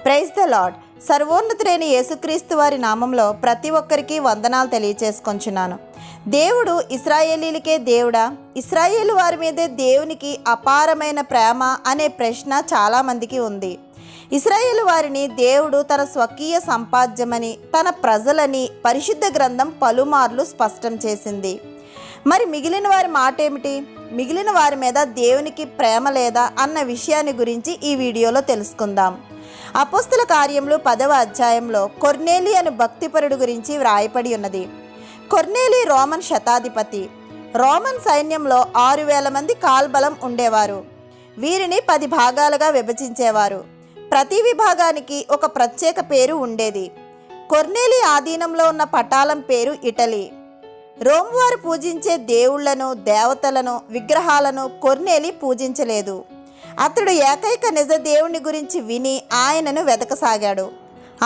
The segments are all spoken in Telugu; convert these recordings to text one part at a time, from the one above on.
Praise the lord. సర్వోన్నతుడైన యేసుక్రీస్తు వారి నామంలో ప్రతి ఒక్కరికి వందనాలు తెలియచేసుకొంచున్నాను. దేవుడు ఇశ్రాయేలీలకే దేవుడా? ఇశ్రాయేలు వారి మీదే దేవునికి అపారమైన ప్రేమ అనే ప్రశ్న చాలామందికి ఉంది. ఇశ్రాయేలు వారిని దేవుడు తన స్వకీయ సంపాద్యమని, తన ప్రజలని పరిశుద్ధ గ్రంథం పలుమార్లు స్పష్టం చేసింది. మరి మిగిలిన వారి మాట ఏమిటి? మిగిలిన వారి మీద దేవునికి ప్రేమ లేదా అన్న విషయాన్ని గురించి ఈ వీడియోలో తెలుసుకుందాం. అపోస్తల కార్యములు 10వ అధ్యాయంలో కొర్నేలి అనే భక్తిపరుడు గురించి వ్రాయపడి ఉన్నది. కొర్నేలి రోమన్ శతాధిపతి. రోమన్ సైన్యంలో 6,000 మంది కాల్బలం ఉండేవారు. వీరిని 10 భాగాలుగా విభజించేవారు. ప్రతి విభాగానికి ఒక ప్రత్యేక పేరు ఉండేది. కొర్నేలి ఆధీనంలో ఉన్న పటాలం పేరు ఇటలీ. రోమ్వారు పూజించే దేవుళ్లను, దేవతలను, విగ్రహాలను కొర్నేలి పూజించలేదు. అతడు ఏకైక నిజ దేవుని గురించి విని ఆయనను వెతకసాగాడు.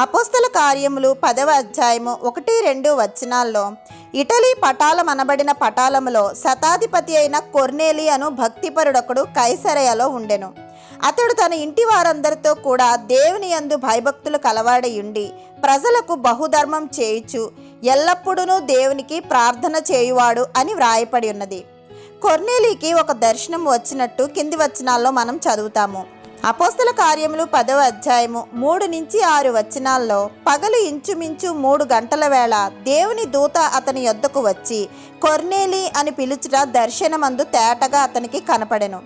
అపోస్తల కార్యములు 10వ అధ్యాయము 1-2 వచనాల్లో ఇటలీ పటాలం అనబడిన పటాలములో శతాధిపతి అయిన కొర్నేలి అను భక్తిపరుడొకడు కైసరయలో ఉండెను. అతడు తన ఇంటి వారందరితో కూడా దేవుని యందు భయభక్తులు కలవాడయుండి ప్రజలకు బహుధర్మం చేయుచు ఎల్లప్పుడూ దేవునికి ప్రార్థన చేయువాడు అని వ్రాయపడి ఉన్నది. కొర్నేలికి ఒక దర్శనం వచ్చినట్టు కింది వచనాల్లో మనం చదువుతాము. అపోస్తల కార్యములు 10వ అధ్యాయము 3-6 వచనాల్లో పగలు ఇంచుమించు 3 గంటల వేళ దేవుని దూత అతని యొద్దకు వచ్చి కొర్నేలి అని పిలుచుట దర్శనమందు తేటగా అతనికి కనపడెను.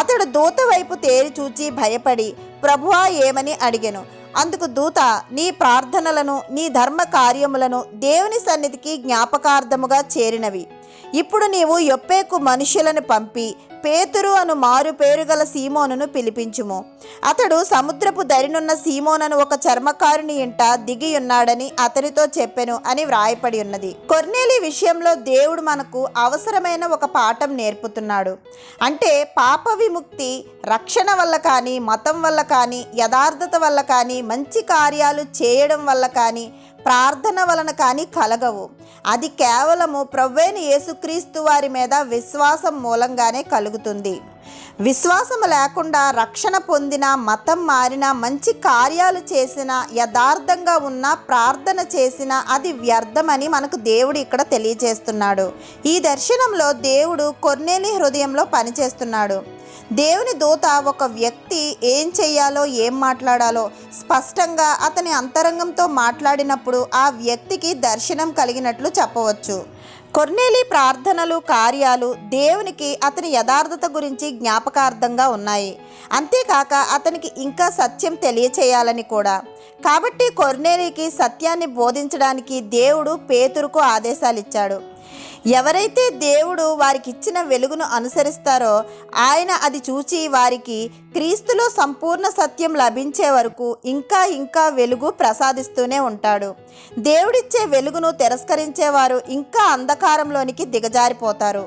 అతడు దూత వైపు తేరి చూచి భయపడి, ప్రభువా ఏమని అడిగెను. అందుకు దూత, నీ ప్రార్థనలను, నీ ధర్మ కార్యములను దేవుని సన్నిధికి జ్ఞాపకార్థముగా చేరినవి. ఇప్పుడు నీవు యొప్పేకు మనుషులను పంపి పేతురు అను మారు పేరు గల సీమోనును పిలిపించుము. అతడు సముద్రపు దరినున్న సీమోనను ఒక చర్మకారుని ఇంట దిగియున్నాడని అతనితో చెప్పెను అని వ్రాయపడి ఉన్నది. కొర్నేలి విషయంలో దేవుడు మనకు అవసరమైన ఒక పాఠం నేర్పుతున్నాడు. అంటే పాప విముక్తి రక్షణ వల్ల కానీ, మతం వల్ల కానీ, యథార్థత వల్ల కానీ, మంచి కార్యాలు చేయడం వల్ల కానీ, ప్రార్థన వలన కానీ కలగవు. అది కేవలము ప్రభువైన యేసుక్రీస్తు వారి మీద విశ్వాసం మూలంగానే కలుగుతుంది. విశ్వాసము లేకుండా రక్షణ పొందిన, మతం మారిన, మంచి కార్యాలు చేసిన, యథార్థంగా ఉన్న, ప్రార్థన చేసిన అది వ్యర్థమని మనకు దేవుడు ఇక్కడ తెలియజేస్తున్నాడు. ఈ దర్శనంలో దేవుడు కొర్నేలి హృదయంలో పనిచేస్తున్నాడు. దేవుని దూత ఒక వ్యక్తి ఏం చెయ్యాలో, ఏం మాట్లాడాలో స్పష్టంగా అతని అంతరంగంతో మాట్లాడినప్పుడు ఆ వ్యక్తికి దర్శనం కలిగినట్లు చెప్పవచ్చు. కొర్నేలి ప్రార్థనలు, కార్యాలు దేవునికి అతని యథార్థత గురించి జ్ఞాపకార్థంగా ఉన్నాయి. అంతేకాక అతనికి ఇంకా సత్యం తెలియచేయాలని కూడా. కాబట్టి కొర్నేలికి సత్యాన్ని బోధించడానికి దేవుడు పేతురుకు ఆదేశాలు ఇచ్చాడు. ఎవరైతే దేవుడు వారికి ఇచ్చిన వెలుగును అనుసరిస్తారో ఆయన అది చూచి వారికి క్రీస్తులో సంపూర్ణ సత్యం లభించే వరకు ఇంకా ఇంకా వెలుగు ప్రసాదిస్తూనే ఉంటాడు. దేవుడిచ్చే వెలుగును తిరస్కరించేవారు ఇంకా అంధకారంలోనికి దిగజారిపోతారు.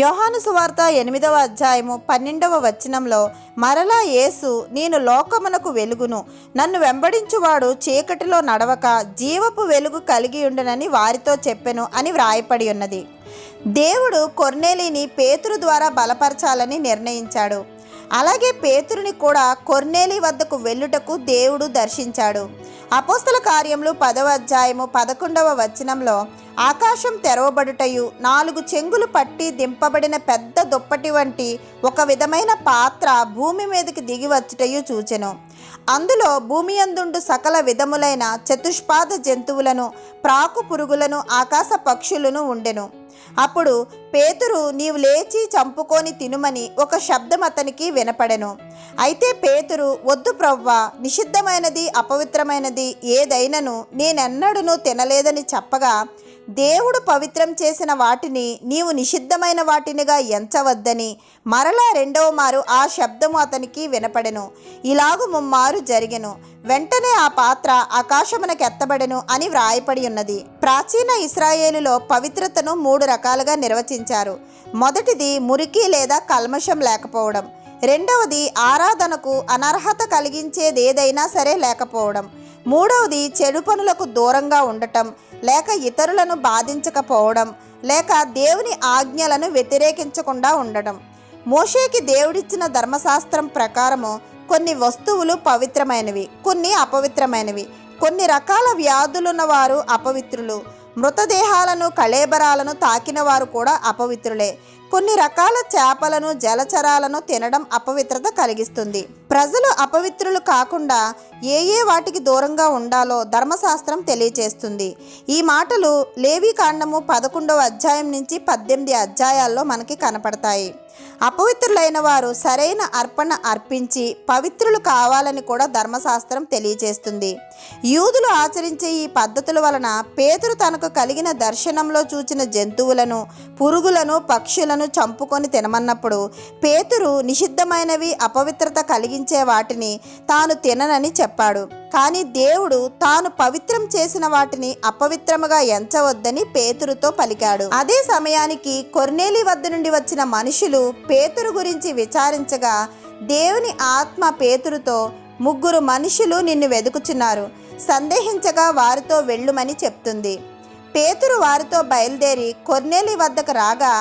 యోహాను సువార్త 8వ అధ్యాయము 12వ వచనంలో మరలా యేసు, నేను లోకమునకు వెలుగును, నన్ను వెంబడించువాడు చీకటిలో నడవక జీవపు వెలుగు కలిగి ఉండునని వారితో చెప్పెను అని వ్రాయపడి ఉన్నది. దేవుడు కొర్నేలిని పేతురు ద్వారా బలపరచాలని నిర్ణయించాడు. అలాగే పేతురుని కూడా కొర్నేలి వద్దకు వెళ్ళుటకు దేవుడు దర్శించాడు. అపోస్తల కార్యములు 10వ అధ్యాయము 11వ వచనంలో ఆకాశం తెరవబడుటయు 4 చెంగులు పట్టి దింపబడిన పెద్ద దుప్పటి వంటి ఒక విధమైన పాత్ర భూమి మీదకి దిగి వచ్చుటయు చూచెను. అందులో భూమి యందుండు సకల విధములైన చతుష్పాద జంతువులను, ప్రాకు పురుగులను, ఆకాశ పక్షులను ఉండెను. అప్పుడు పేతురు, నీవు లేచి చంపుకొని తినుమని ఒక శబ్దం అతనికి వినపడెను. అయితే పేతురు, వద్దు ప్రవ్వా, నిషిద్ధమైనది, అపవిత్రమైనది ఏదైనను నేనెన్నడూనూ తినలేదని చెప్పగా, దేవుడు పవిత్రం చేసిన వాటిని నీవు నిషిద్ధమైన వాటినిగా ఎంచవద్దని మరలా 2వ మారు ఆ శబ్దము అతనికి వినపడెను. ఇలాగు 3 మారు జరిగెను. వెంటనే ఆ పాత్ర ఆకాశమునకు ఎత్తబడెను అని వ్రాయపడి ఉన్నది. ప్రాచీన ఇశ్రాయేలులో పవిత్రతను 3 రకాలుగా నిర్వచించారు. మొదటిది మురికి లేదా కల్మషం లేకపోవడం. రెండవది ఆరాధనకు అనర్హత కలిగించేదేదైనా సరే లేకపోవడం. మూడవది చెడు పనులకు దూరంగా ఉండటం, లేక ఇతరులను బాధించకపోవడం, లేక దేవుని ఆజ్ఞలను వ్యతిరేకించకుండా ఉండడం. మోషేకి దేవుడిచ్చిన ధర్మశాస్త్రం ప్రకారము కొన్ని వస్తువులు పవిత్రమైనవి, కొన్ని అపవిత్రమైనవి. కొన్ని రకాల వ్యాధులున్న వారు అపవిత్రులు. మృతదేహాలను కళేబరాలను తాకిన వారు కూడా అపవిత్రులే. కొన్ని రకాల చేపలను జలచరాలను తినడం అపవిత్రత కలిగిస్తుంది. ప్రజలు అపవిత్రులు కాకుండా ఏ వాటికి దూరంగా ఉండాలో ధర్మశాస్త్రం తెలియచేస్తుంది. ఈ మాటలు లేవీకాండము 11వ అధ్యాయం నుంచి 18 అధ్యాయాల్లో మనకి కనపడతాయి. అపవిత్రులైన వారు సరైన అర్పణ అర్పించి పవిత్రులు కావాలని కూడా ధర్మశాస్త్రం తెలియచేస్తుంది. యూదులు ఆచరించే ఈ పద్ధతుల వలన పేతురు తనకు కలిగిన దర్శనంలో చూచిన జంతువులను, పురుగులను, పక్షులను చంపుకొని తినమన్నప్పుడు పేతురు నిషిద్ధమైనవి, అపవిత్రత కలిగించే వాటిని తాను తిననని చెప్పాడు. కానీ దేవుడు తాను పవిత్రం చేసిన వాటిని అపవిత్రముగా ఎంచవద్దని పేతురుతో పలికాడు. అదే సమయానికి కొర్నేలి వద్ద నుండి వచ్చిన మనుషులు పేతురు గురించి విచారించగా దేవుని ఆత్మ పేతురుతో, 3 మనుషులు నిన్ను వెదుకుచున్నారు, సందేహించగా వారితో వెళ్ళుమని చెప్తుంది. పేతురు వారితో బయలుదేరి కొర్నేలి వద్దకు రాగా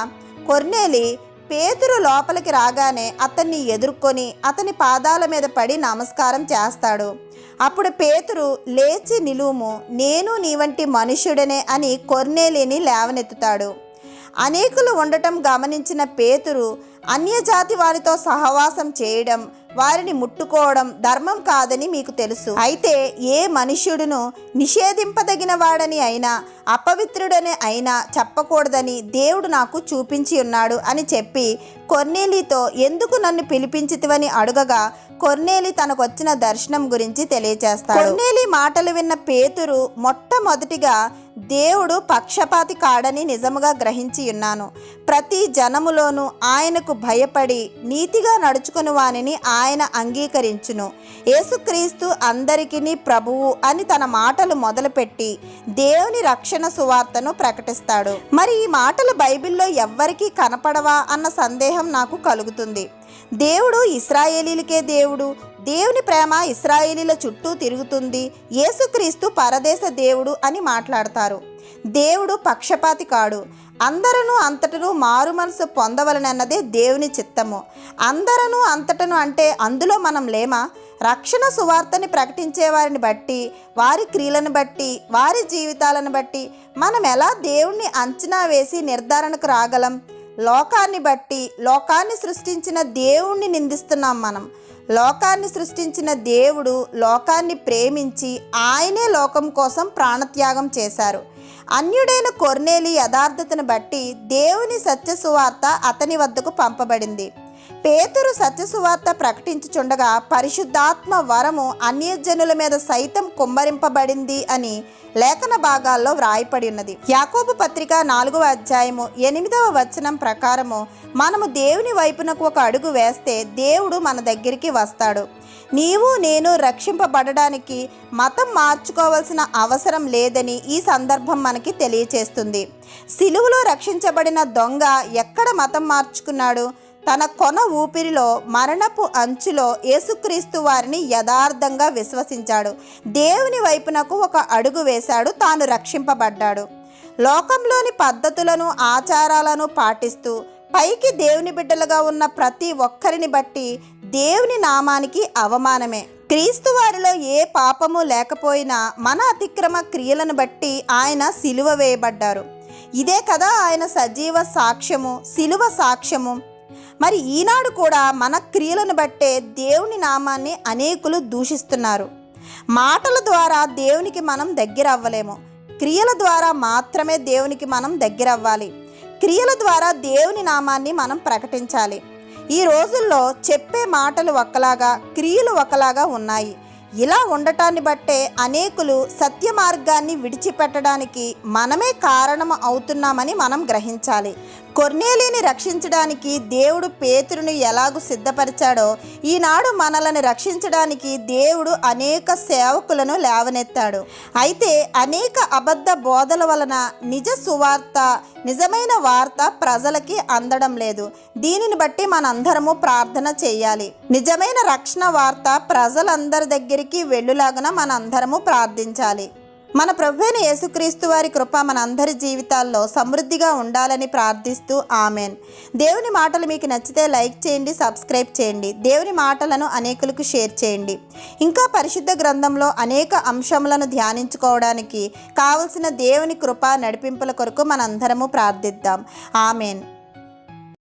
కొర్నేలి పేతురు లోపలికి రాగానే అతన్ని ఎదుర్కొని అతని పాదాల మీద పడి నమస్కారం చేస్తాడు. అప్పుడు పేతురు, లేచి నిలువుము, నేను నీ వంటి మనుష్యుడనే అని కొర్నేలిని లేవనెత్తుతాడు. అనేకులు ఉండటం గమనించిన పేతురు అన్యజాతి వారితో సహవాసం చేయడం, వారిని ముట్టుకోవడం ధర్మం కాదని మీకు తెలుసు. అయితే ఏ మనుష్యుడును నిషేధింపదగిన వాడని అయినా అపవిత్రుడని అయినా చెప్పకూడదని దేవుడు నాకు చూపించి ఉన్నాడు అని చెప్పి కొర్నేలితో, ఎందుకు నన్ను పిలిపించితివని అడుగగా కొర్నేలి తనకొచ్చిన దర్శనం గురించి తెలియచేస్తాడు. కొర్నేలి మాటలు విన్న పేతురు మొట్టమొదటిగా దేవుడు పక్షపాతి కాడని నిజముగా గ్రహించి ఉన్నాను. ప్రతి జనములోనూ ఆయనకు భయపడి నీతిగా నడుచుకుని వానిని ఆయన అంగీకరించును. యేసుక్రీస్తు అందరికీ ప్రభువు అని తన మాటలు మొదలుపెట్టి దేవుని రక్షణ సువార్తను ప్రకటిస్తాడు. మరి ఈ మాటలు బైబిల్లో ఎవ్వరికీ కనపడవా అన్న సందేహం నాకు కలుగుతుంది. దేవుడు ఇశ్రాయేలీలకే దేవుడు. దేవుని ప్రేమ ఇశ్రాయేలీల చుట్టూ తిరుగుతుంది. యేసుక్రీస్తు పరదేశ దేవుడు అని మాట్లాడతారు. దేవుడు పక్షపాతి కాడు. అందరూ అంతటను మారు మనసు పొందవలనన్నదే దేవుని చిత్తము. అందరూ అంతటను అంటే అందులో మనం లేమా? రక్షణ సువార్తని ప్రకటించే వారిని బట్టి, వారి క్రియలను బట్టి, వారి జీవితాలను బట్టి మనం ఎలా దేవుణ్ణి అంచనా వేసి నిర్ధారణకు రాగలం? లోకాన్ని బట్టి లోకాన్ని సృష్టించిన దేవుణ్ణి నిందిస్తున్నాం మనం. లోకాన్ని సృష్టించిన దేవుడు లోకాన్ని ప్రేమించి ఆయనే లోకం కోసం ప్రాణత్యాగం చేశారు. అన్యుడైన కొర్నేలి యథార్థతను బట్టి దేవుని సత్య సువార్త అతని వద్దకు పంపబడింది. పేతురు సత్య సువార్త ప్రకటించుచుండగా పరిశుద్ధాత్మ వరము అన్యజనుల మీద సైతం కుమ్మరింపబడింది అని లేఖన భాగాల్లో వ్రాయపడి ఉన్నది. యాకోబు పత్రిక 4వ అధ్యాయము 8వ వచనం ప్రకారము మనము దేవుని వైపునకు ఒక అడుగు వేస్తే దేవుడు మన దగ్గరికి వస్తాడు. నీవు నేను రక్షింపబడడానికి మతం మార్చుకోవాల్సిన అవసరం లేదని ఈ సందర్భం మనకి తెలియచేస్తుంది. సిలువలో రక్షించబడిన దొంగ ఎక్కడ మతం మార్చుకున్నాడు? తన కొన ఊపిరిలో మరణపు అంచులో యేసుక్రీస్తు వారిని యథార్థంగా విశ్వసించాడు. దేవుని వైపునకు ఒక అడుగు వేశాడు. తాను రక్షింపబడ్డాడు. లోకంలోని పద్ధతులను ఆచారాలను పాటిస్తూ పైకి దేవుని బిడ్డలుగా ఉన్న ప్రతి ఒక్కరిని బట్టి దేవుని నామానికి అవమానమే. క్రీస్తు వారిలో ఏ పాపము లేకపోయినా మన అతిక్రమ క్రియలను బట్టి ఆయన సిలువ వేయబడ్డారు. ఇదే కదా ఆయన సజీవ సాక్ష్యము, సిలువ సాక్ష్యము. మరి ఈనాడు కూడా మన క్రియలను బట్టే దేవుని నామాన్ని అనేకులు దూషిస్తున్నారు. మాటల ద్వారా దేవునికి మనం దగ్గర అవ్వలేము. క్రియల ద్వారా మాత్రమే దేవునికి మనం దగ్గర అవ్వాలి. క్రియల ద్వారా దేవుని నామాన్ని మనం ప్రకటించాలి. ఈ రోజుల్లో చెప్పే మాటలు ఒకలాగా, క్రియలు ఒకలాగా ఉన్నాయి. ఇలా ఉండటాన్ని బట్టే అనేకులు సత్య మార్గాన్ని విడిచిపెట్టడానికి మనమే కారణం అవుతున్నామని మనం గ్రహించాలి. కొర్నేలిని రక్షించడానికి దేవుడు పేతురుని ఎలాగూ సిద్ధపరిచాడో ఈనాడు మనలను రక్షించడానికి దేవుడు అనేక సేవకులను లేవనెత్తాడు. అయితే అనేక అబద్ధ బోధల వలన నిజ సువార్త, నిజమైన వార్త ప్రజలకి అందడం లేదు. దీనిని బట్టి మనందరము ప్రార్థన చేయాలి. నిజమైన రక్షణ వార్త ప్రజలందరి దగ్గరికి వెళ్ళులాగున మనందరము ప్రార్థించాలి. మన ప్రభువైన యేసుక్రీస్తు వారి కృప మనందరి జీవితాల్లో సమృద్ధిగా ఉండాలని ప్రార్థిస్తూ ఆమెన్. దేవుని మాటలు మీకు నచ్చితే లైక్ చేయండి, సబ్స్క్రైబ్ చేయండి. దేవుని మాటలను అనేకులకు షేర్ చేయండి. ఇంకా పరిశుద్ధ గ్రంథంలో అనేక అంశములను ధ్యానించుకోవడానికి కావలసిన దేవుని కృప నడిపింపుల కొరకు మనందరము ప్రార్థిద్దాం. ఆమెన్.